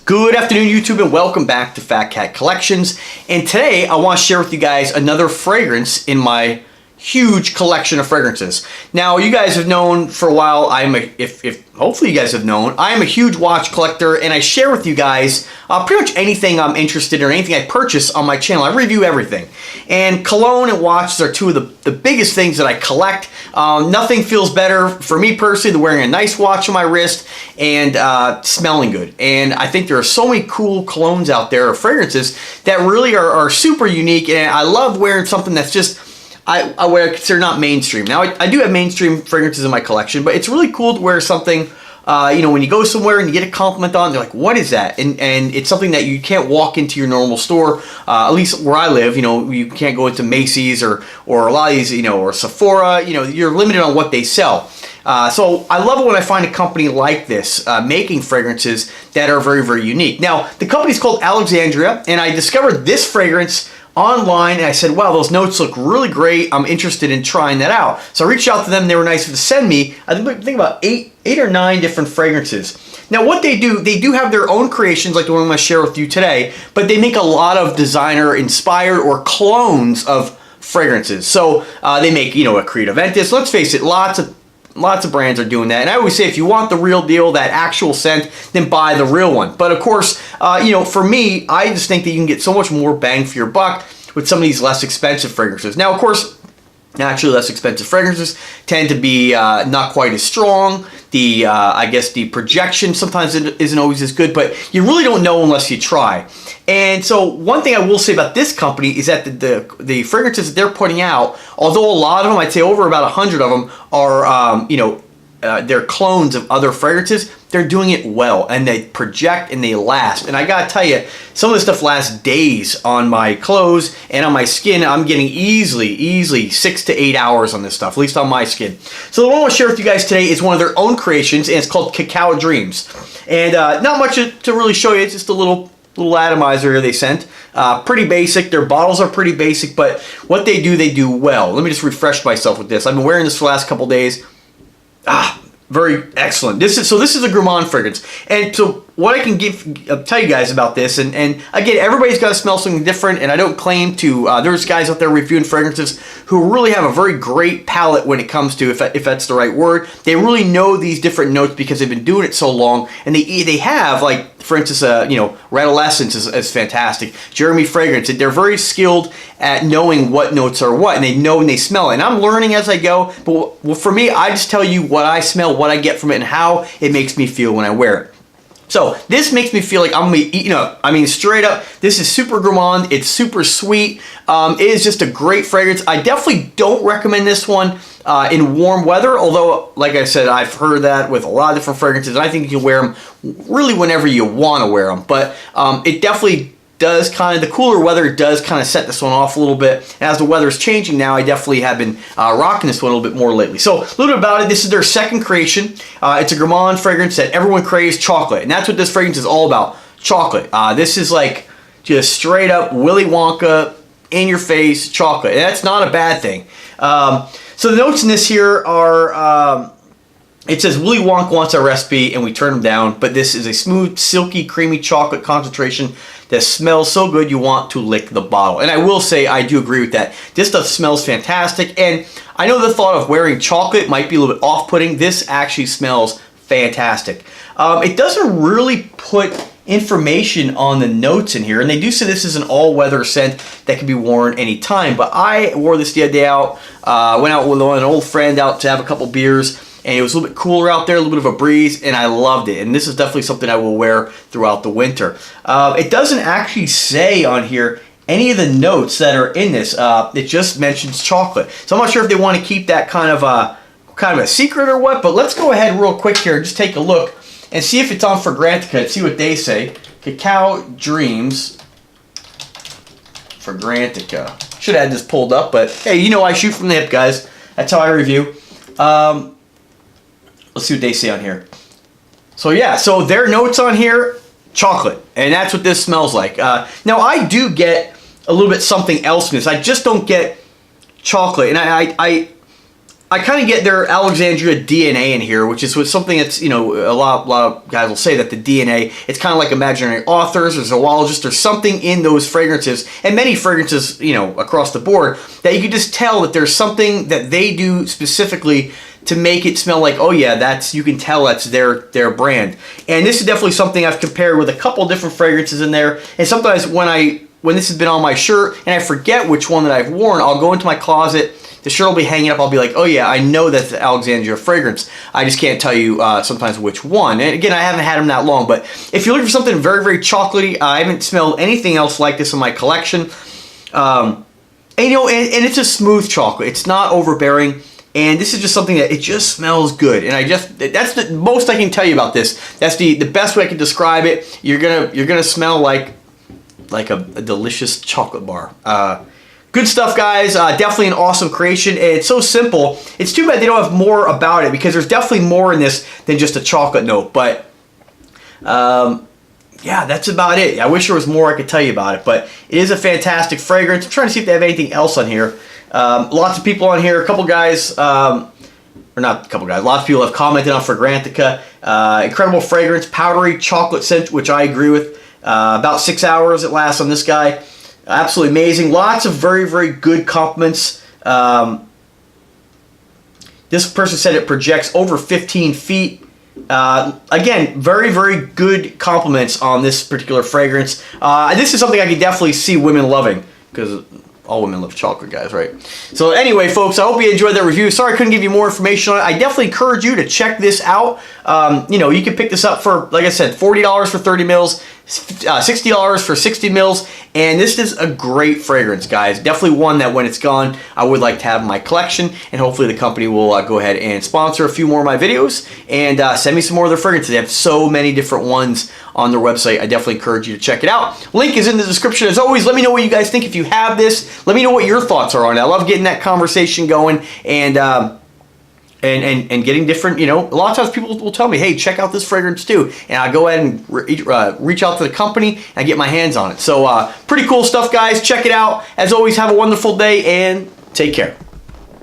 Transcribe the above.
Good afternoon, YouTube, and welcome back to Fat Cat Collections. And today I want to share with you guys another fragrance in my huge collection of fragrances. Now, you guys have known for a while, hopefully you guys have known, I am a huge watch collector, and I share with you guys pretty much anything I'm interested in or anything I purchase on my channel. I review everything. And cologne and watches are two of the biggest things that I collect. Nothing feels better for me personally than wearing a nice watch on my wrist and smelling good. And I think there are so many cool colognes out there, or fragrances, that really are super unique, and I love wearing something that's just I would consider not mainstream. Now, I do have mainstream fragrances in my collection, but it's really cool to wear something, you know, when you go somewhere and you get a compliment on, they're like, what is that? And it's something that you can't walk into your normal store, at least where I live, you know, you can't go into Macy's or a lot of these, you know, or Sephora, you know, you're limited on what they sell. So I love it when I find a company like this making fragrances that are very, very unique. Now, the company's called Alexandria, and I discovered this fragrance online, and I said, wow, those notes look really great. I'm interested in trying that out. So I reached out to them. They were nice to send me, I think about eight or nine different fragrances. Now, what they do have their own creations, like the one I'm going to share with you today, but they make a lot of designer-inspired or clones of fragrances. So they make, you know, a Creed Aventus. Let's face it, lots of brands are doing that. And I always say, if you want the real deal, that actual scent, then buy the real one. But of course, you know, for me, I just think that you can get so much more bang for your buck with some of these less expensive fragrances. Now, of course, naturally less expensive fragrances tend to be not quite as strong. I guess the projection sometimes isn't always as good, but you really don't know unless you try. And so one thing I will say about this company is that the fragrances that they're putting out, although a lot of them, I'd say over about 100 of them are, you know, they're clones of other fragrances, they're doing it well, and they project and they last. And I gotta tell you, some of this stuff lasts days on my clothes and on my skin. I'm getting easily 6 to 8 hours on this stuff, at least on my skin. So the one I want to share with you guys today is one of their own creations, and it's called Cacao Dreams. And not much to really show you, it's just a little atomizer here they sent. Pretty basic. Their bottles are pretty basic, but what they do well. Let me just refresh myself with this. I've been wearing this for the last couple days. Very excellent. This is a gourmand fragrance. And so what I can tell you guys about this, and again, everybody's got to smell something different, and I don't claim to, there's guys out there reviewing fragrances who really have a very great palate when it comes to, if that's the right word. They really know these different notes because they've been doing it so long, and they have, like, for instance, you know, Redolessence is fantastic. Jeremy Fragrance, they're very skilled at knowing what notes are what, and they know and they smell it. And I'm learning as I go, but well, for me, I just tell you what I smell, what I get from it, and how it makes me feel when I wear it. So this makes me feel like I'm gonna be eating up. I mean, straight up, this is super gourmand. It's super sweet. It is just a great fragrance. I definitely don't recommend this one in warm weather, although, like I said, I've heard that with a lot of different fragrances. I think you can wear them really whenever you want to wear them, but it definitely does the cooler weather does kind of set this one off a little bit. And as the weather is changing now, I definitely have been rocking this one a little bit more lately. So a little bit about it. This is their second creation. It's a gourmand fragrance that everyone craves, chocolate. And that's what this fragrance is all about, chocolate. This is like just straight up Willy Wonka, in your face chocolate. And that's not a bad thing. So the notes in this here are, it says Willy Wonka wants a recipe and we turn them down, but this is a smooth, silky, creamy chocolate concentration that smells so good you want to lick the bottle. And I will say, I do agree with that. This stuff smells fantastic, and I know the thought of wearing chocolate might be a little bit off-putting. This actually smells fantastic. It doesn't really put information on the notes in here, and they do say this is an all-weather scent that can be worn anytime, but I wore this the other day out. Went out with an old friend out to have a couple beers, and it was a little bit cooler out there, a little bit of a breeze, and I loved it. And this is definitely something I will wear throughout the winter. It doesn't actually say on here any of the notes that are in this. It just mentions chocolate. So I'm not sure if they want to keep that kind of a secret or what, but let's go ahead real quick here and just take a look and see if it's on Fragrantica and see what they say. Cacao Dreams, Fragrantica. Should have had this pulled up, but hey, you know I shoot from the hip, guys. That's how I review. Let's see what they say on here. So yeah, so their notes on here, chocolate. And that's what this smells like. Now I do get a little bit something else in this. I just don't get chocolate. And I kind of get their Alexandria DNA in here, which is something that's, you know, a lot of guys will say that the DNA, it's kind of like imaginary authors or zoologists or something in those fragrances, and many fragrances, you know, across the board, that you can just tell that there's something that they do specifically to make it smell like, oh yeah, you can tell that's their brand. And this is definitely something I've compared with a couple different fragrances in there, and sometimes when this has been on my shirt and I forget which one that I've worn, I'll go into my closet, the shirt will be hanging up, I'll be like, oh yeah, I know that's the Alexandria fragrance. I just can't tell you sometimes which one. And again, I haven't had them that long, but if you're looking for something very, very chocolatey, I haven't smelled anything else like this in my collection. And you know, and it's a smooth chocolate. It's not overbearing. And this is just something that it just smells good. And that's the most I can tell you about this. That's the best way I can describe it. You're gonna smell like a delicious chocolate bar. Good stuff, guys. Definitely an awesome creation. It's so simple. It's too bad they don't have more about it, because there's definitely more in this than just a chocolate note. But yeah, that's about it. I wish there was more I could tell you about it, but it is a fantastic fragrance. I'm trying to see if they have anything else on here. Lots of people on here. A couple guys, or not a couple guys, lots of people have commented on Fragrantica. Incredible fragrance, powdery chocolate scent, which I agree with. About 6 hours it lasts on this guy. Absolutely amazing. Lots of very, very good compliments. This person said it projects over 15 feet. Again, very, very good compliments on this particular fragrance. This is something I could definitely see women loving, because all women love chocolate, guys, right? So anyway, folks, I hope you enjoyed that review. Sorry I couldn't give you more information on it. I definitely encourage you to check this out. You know, you can pick this up for, like I said, $40 for 30 mils, $60 for 60 mils, and this is a great fragrance, guys. Definitely one that when it's gone, I would like to have in my collection, and hopefully the company will go ahead and sponsor a few more of my videos and send me some more of their fragrances. They have so many different ones on their website. I definitely encourage you to check it out. Link is in the description as always. Let me know what you guys think if you have this. Let me know what your thoughts are on it. I love getting that conversation going and getting different, you know, a lot of times people will tell me, hey, check out this fragrance too. And I go ahead and reach out to the company and I get my hands on it. So pretty cool stuff, guys. Check it out. As always, have a wonderful day and take care.